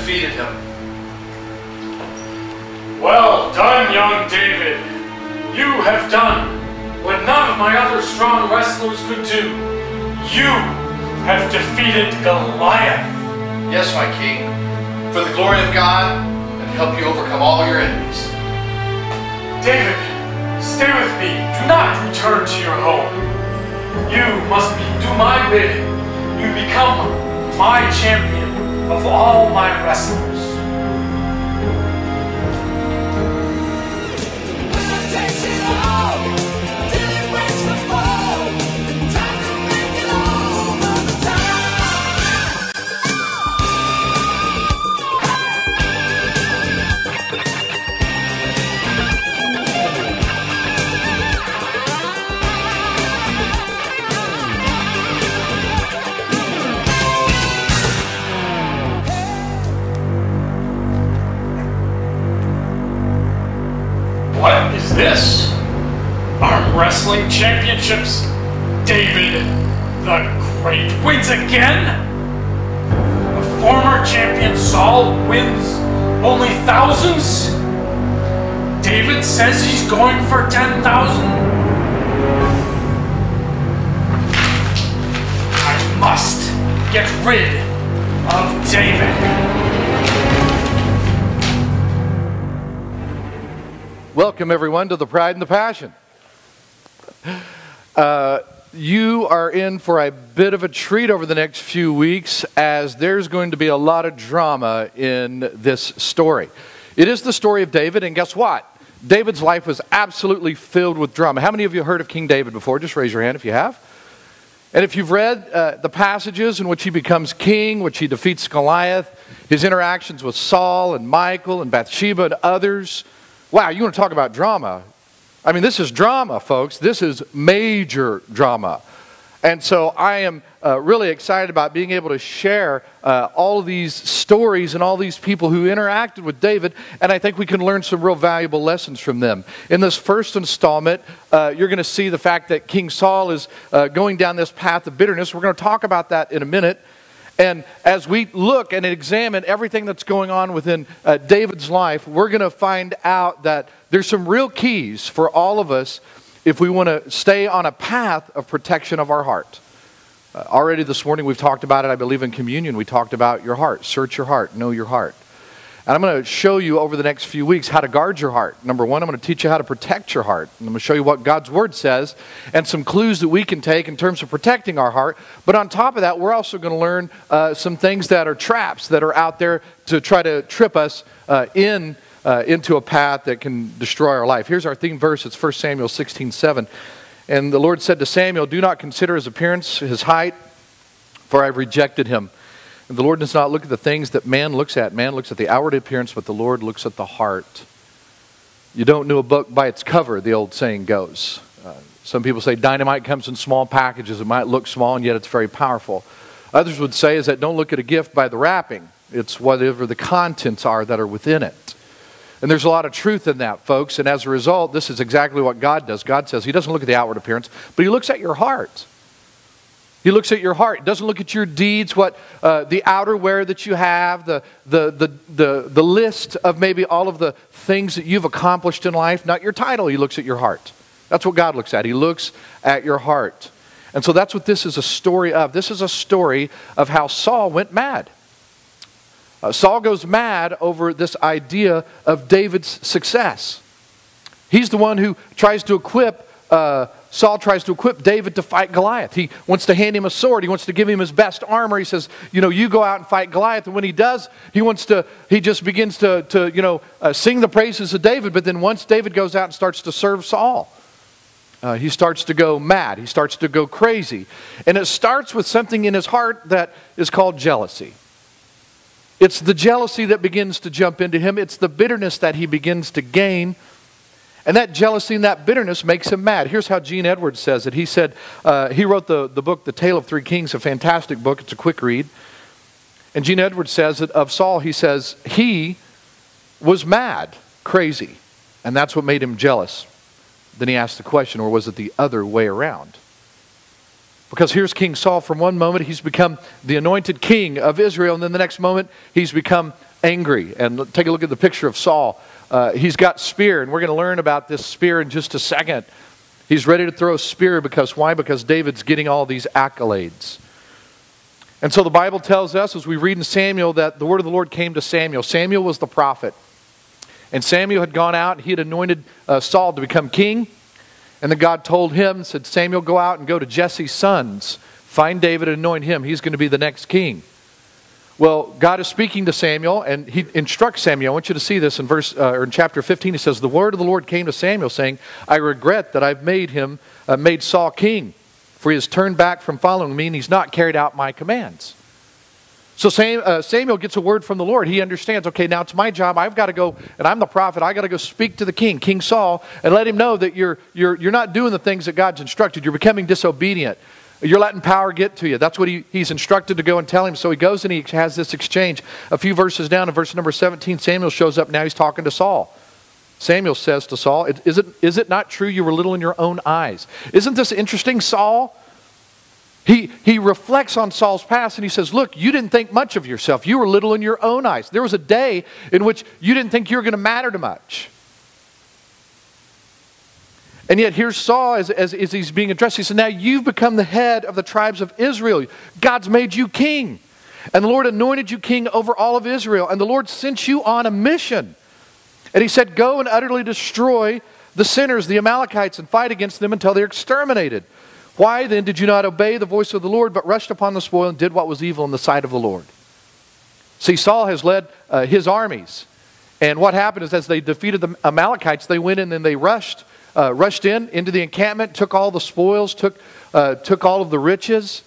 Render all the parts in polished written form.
Defeated him. Well done, young David. You have done what none of my other strong wrestlers could do. You have defeated Goliath. Yes, my king, for the glory of God and help you overcome all your enemies. David, stay with me. Do not return to your home. You must do my bidding. You become my champion of all my wrestlers. What is this? Arm Wrestling Championships. David the Great wins again? The former champion Saul wins only thousands? David says he's going for 10,000? I must get rid of David. Welcome, everyone, to the Pride and the Passion. You are in for a bit of a treat over the next few weeks, as there's going to be a lot of drama in this story. It is the story of David, and guess what? David's life was absolutely filled with drama. How many of you heard of King David before? Just raise your hand if you have. And if you've read the passages in which he becomes king, which he defeats Goliath, his interactions with Saul and Michael and Bathsheba and others. Wow, you want to talk about drama? I mean, this is drama, folks. This is major drama. And so I am really excited about being able to share all of these stories and all these people who interacted with David, and I think we can learn some real valuable lessons from them. In this first installment, you're going to see the fact that King Saul is going down this path of bitterness. We're going to talk about that in a minute. And as we look and examine everything that's going on within David's life, we're going to find out that there's some real keys for all of us if we want to stay on a path of protection of our heart. Already this morning we've talked about it, I believe in communion, we talked about your heart. Search your heart, know your heart. And I'm going to show you over the next few weeks how to guard your heart. Number one, I'm going to teach you how to protect your heart. And I'm going to show you what God's Word says and some clues that we can take in terms of protecting our heart. But on top of that, we're also going to learn some things that are traps that are out there to try to trip us into a path that can destroy our life. Here's our theme verse. It's 1 Samuel 16:7. And the Lord said to Samuel, "Do not consider his appearance, his height, for I have rejected him. And the Lord does not look at the things that man looks at. Man looks at the outward appearance, but the Lord looks at the heart." You don't know a book by its cover, the old saying goes. Some people say dynamite comes in small packages. It might look small, and yet it's very powerful. Others would say is that don't look at a gift by the wrapping. It's whatever the contents are that are within it. And there's a lot of truth in that, folks. And as a result, this is exactly what God does. God says he doesn't look at the outward appearance, but he looks at your heart. He looks at your heart. He doesn't look at your deeds, what the outerwear that you have, the list of maybe all of the things that you've accomplished in life, not your title. He looks at your heart. That's what God looks at. He looks at your heart. And so that's what this is a story of. This is a story of how Saul went mad. Saul goes mad over this idea of David's success. He's the one who tries to equip Saul tries to equip David to fight Goliath. He wants to hand him a sword. He wants to give him his best armor. He says, you go out and fight Goliath. And when he does, he just begins to sing the praises of David. But then once David goes out and starts to serve Saul, he starts to go mad. He starts to go crazy. And it starts with something in his heart that is called jealousy. It's the jealousy that begins to jump into him. It's the bitterness that he begins to gain. And that jealousy and that bitterness makes him mad. Here's how Gene Edwards says it. He said, he wrote the book, The Tale of Three Kings, a fantastic book. It's a quick read. And Gene Edwards says that of Saul, he says, he was mad, crazy. And that's what made him jealous. Then he asked the question, or was it the other way around? Because here's King Saul. From one moment, he's become the anointed king of Israel. And then the next moment, he's become angry. And take a look at the picture of Saul. He's got spear. And we're going to learn about this spear in just a second. He's ready to throw a spear because why? Because David's getting all these accolades. And so the Bible tells us, as we read in Samuel, that the word of the Lord came to Samuel. Samuel was the prophet. And Samuel had gone out and he had anointed Saul to become king. And then God told him, said, Samuel, go out and go to Jesse's sons. Find David and anoint him. He's going to be the next king. Well, God is speaking to Samuel, and he instructs Samuel. I want you to see this in in chapter 15. He says, the word of the Lord came to Samuel, saying, I regret that I've made Saul king, for he has turned back from following me, and he's not carried out my commands. So Samuel gets a word from the Lord. He understands, okay, now it's my job. I've got to go, and I'm the prophet. I've got to go speak to the king, King Saul, and let him know that you're not doing the things that God's instructed. You're becoming disobedient. You're letting power get to you. That's what he's instructed to go and tell him. So he goes and he has this exchange. A few verses down in verse number 17, Samuel shows up. Now he's talking to Saul. Samuel says to Saul, is it not true you were little in your own eyes? Isn't this interesting, Saul? He reflects on Saul's past and he says, look, you didn't think much of yourself. You were little in your own eyes. There was a day in which you didn't think you were going to matter to much. And yet here's Saul as he's being addressed. He said, now you've become the head of the tribes of Israel. God's made you king. And the Lord anointed you king over all of Israel. And the Lord sent you on a mission. And he said, go and utterly destroy the sinners, the Amalekites, and fight against them until they're exterminated. Why then did you not obey the voice of the Lord, but rushed upon the spoil and did what was evil in the sight of the Lord? See, Saul has led his armies. And what happened is as they defeated the Amalekites, they went in and they rushed into the encampment, took all the spoils, took all of the riches.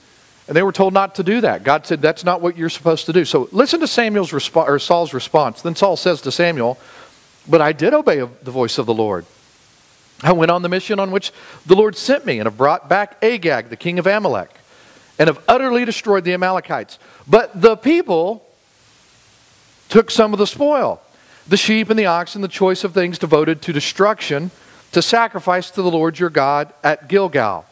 And they were told not to do that. God said, that's not what you're supposed to do. So listen to Saul's response. Then Saul says to Samuel, but I did obey the voice of the Lord. I went on the mission on which the Lord sent me and have brought back Agag, the king of Amalek, and have utterly destroyed the Amalekites. But the people took some of the spoil, the sheep and the oxen, the choice of things devoted to destruction, to sacrifice to the Lord your God at Gilgal.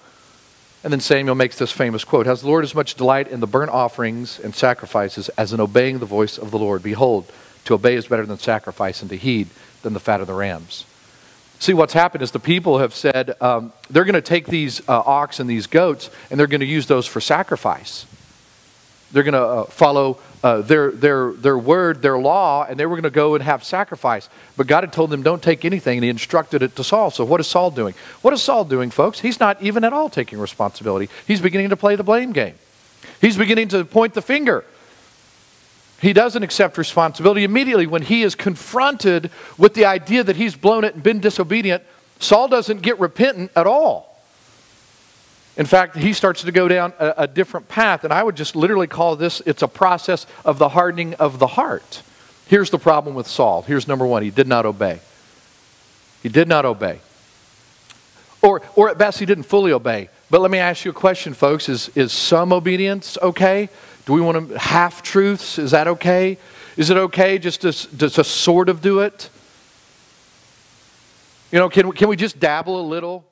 And then Samuel makes this famous quote, has the Lord as much delight in the burnt offerings and sacrifices as in obeying the voice of the Lord? Behold, to obey is better than sacrifice, and to heed than the fat of the rams. See, what's happened is the people have said they're going to take these ox and these goats and they're going to use those for sacrifice. They're going to follow their word, their law, and they were going to go and have sacrifice. But God had told them don't take anything, and he instructed it to Saul. So what is Saul doing? What is Saul doing, folks? He's not even at all taking responsibility. He's beginning to play the blame game. He's beginning to point the finger. He doesn't accept responsibility. Immediately when he is confronted with the idea that he's blown it and been disobedient, Saul doesn't get repentant at all. In fact, he starts to go down a different path, and I would just literally call this, it's a process of the hardening of the heart. Here's the problem with Saul. Here's number one, he did not obey. He did not obey. Or at best, he didn't fully obey. But let me ask you a question, folks. Is some obedience okay? Do we want to half-truths? Is that okay? Is it okay just to sort of do it? You know, can we just dabble a little?